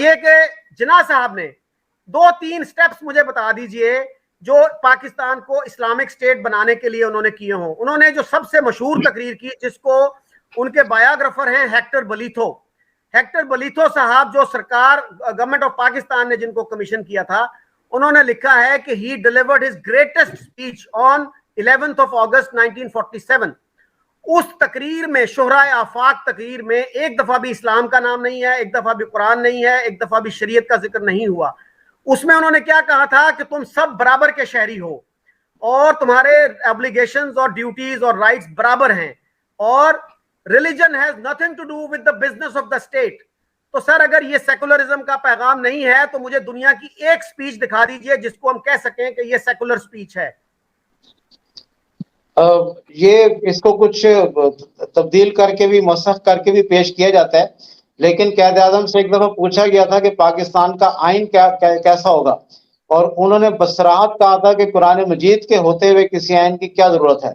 ये कि जिन्ना साहब ने 2-3 स्टेप्स मुझे बता दीजिए जो पाकिस्तान को इस्लामिक स्टेट बनाने के लिए उन्होंने किए हों। उन्होंने जो सबसे मशहूर तकरीर की, जिसको उनके बायोग्राफर हैं हेक्टर बलीथो साहब, जो सरकार गवर्नमेंट ऑफ पाकिस्तान ने जिनको कमीशन किया था, उन्होंने लिखा है कि he delivered his greatest speech on 11th of August 1947। उस तकरीर में, शुहराए आफाक तकरीर में, एक दफा भी इस्लाम का नाम नहीं है, एक दफा भी कुरान नहीं है, एक दफा भी शरीयत का जिक्र नहीं हुआ। उसमें उन्होंने क्या कहा था कि तुम सब बराबर के शहरी हो और तुम्हारे ऑब्लिगेशंस और ड्यूटीज और राइट्स बराबर हैं, और religion has nothing to do with the business of the state. तो सर, अगर ये सेकुलरिज्म का पैगाम नहीं है तो मुझे दुनिया की एक स्पीच दिखा दीजिए जिसको हम कह सकें कि ये सेकुलर स्पीच है। ये इसको कुछ तब्दील करके भी, मसख करके भी पेश किया जाता है, लेकिन कैद आजम से एक दफा पूछा गया था कि पाकिस्तान का आइन कैसा होगा, और उन्होंने बसराहत कहा था कि कुरान मजीद के होते हुए किसी आइन की क्या जरूरत है।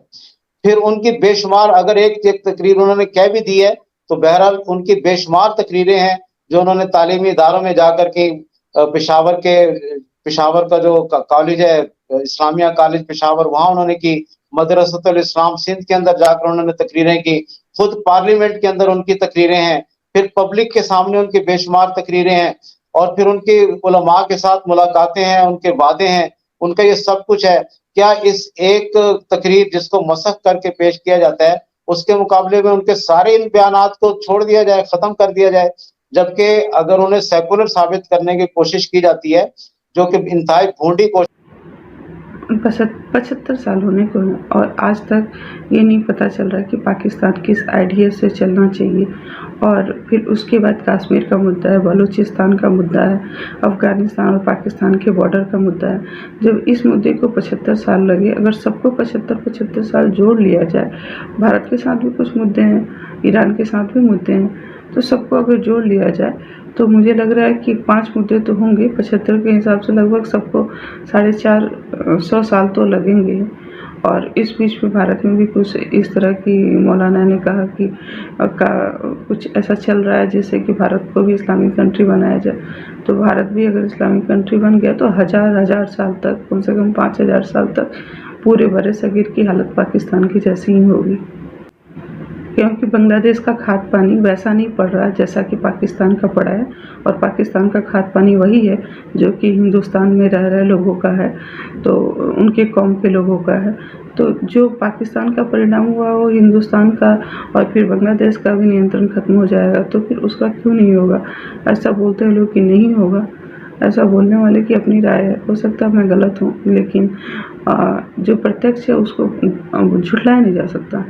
फिर उनकी बेशुमार, अगर एक तकरीर उन्होंने कह भी दी है तो बहरहाल उनकी बेशुमार तकरीरें हैं जो उन्होंने तालीमी इदारों में जाकर के, पेशावर का जो कॉलेज है, इस्लामिया कॉलेज पेशावर, वहां उन्होंने की, मदरसतुल इस्लाम सिंध के अंदर जाकर उन्होंने तकरीरें की, खुद पार्लियामेंट के अंदर उनकी तकरीरें हैं, फिर पब्लिक के सामने उनकी बेशुमार तकरीरें हैं, और फिर उनके उलमा के साथ मुलाकातें हैं, उनके वादे हैं, उनका ये सब कुछ है। क्या इस एक तकरीर जिसको मसख करके पेश किया जाता है, उसके मुकाबले में उनके सारे इन बयानात को छोड़ दिया जाए, खत्म कर दिया जाए, जबकि अगर उन्हें सेकुलर साबित करने की कोशिश की जाती है, जो कि इंतहाई भोंडी कोशिश। 75 साल होने को हैं और आज तक ये नहीं पता चल रहा कि पाकिस्तान किस आइडिया से चलना चाहिए। और फिर उसके बाद कश्मीर का मुद्दा है, बलूचिस्तान का मुद्दा है, अफ़गानिस्तान और पाकिस्तान के बॉर्डर का मुद्दा है। जब इस मुद्दे को 75 साल लगे, अगर सबको 75 साल जोड़ लिया जाए, भारत के साथ भी कुछ मुद्दे हैं, ईरान के साथ भी मुद्दे हैं, तो सबको अगर जोड़ लिया जाए तो मुझे लग रहा है कि 5 मुद्दे तो होंगे। 75 के हिसाब से लगभग सबको 450 साल तो लगेंगे। और इस बीच में भारत में भी कुछ इस तरह की, मौलाना ने कहा कि कुछ ऐसा चल रहा है जैसे कि भारत को भी इस्लामिक कंट्री बनाया जाए। तो भारत भी अगर इस्लामिक कंट्री बन गया तो हज़ार साल तक, कम से कम 5000 साल तक पूरे बड़े सगीर की हालत पाकिस्तान की जैसी ही होगी, क्योंकि बांग्लादेश का खाद पानी वैसा नहीं पड़ रहा जैसा कि पाकिस्तान का पड़ा है। और पाकिस्तान का खाद पानी वही है जो कि हिंदुस्तान में रह रहे लोगों का है, तो उनके कौम के लोगों का है। तो जो पाकिस्तान का परिणाम हुआ वो हिंदुस्तान का और फिर बांग्लादेश का भी नियंत्रण खत्म हो जाएगा, तो फिर उसका क्यों नहीं होगा? ऐसा बोलते हैं लोग कि नहीं होगा। ऐसा बोलने वाले की अपनी राय है, हो सकता है मैं गलत हूँ, लेकिन जो प्रत्यक्ष है उसको झुठलाया नहीं जा सकता।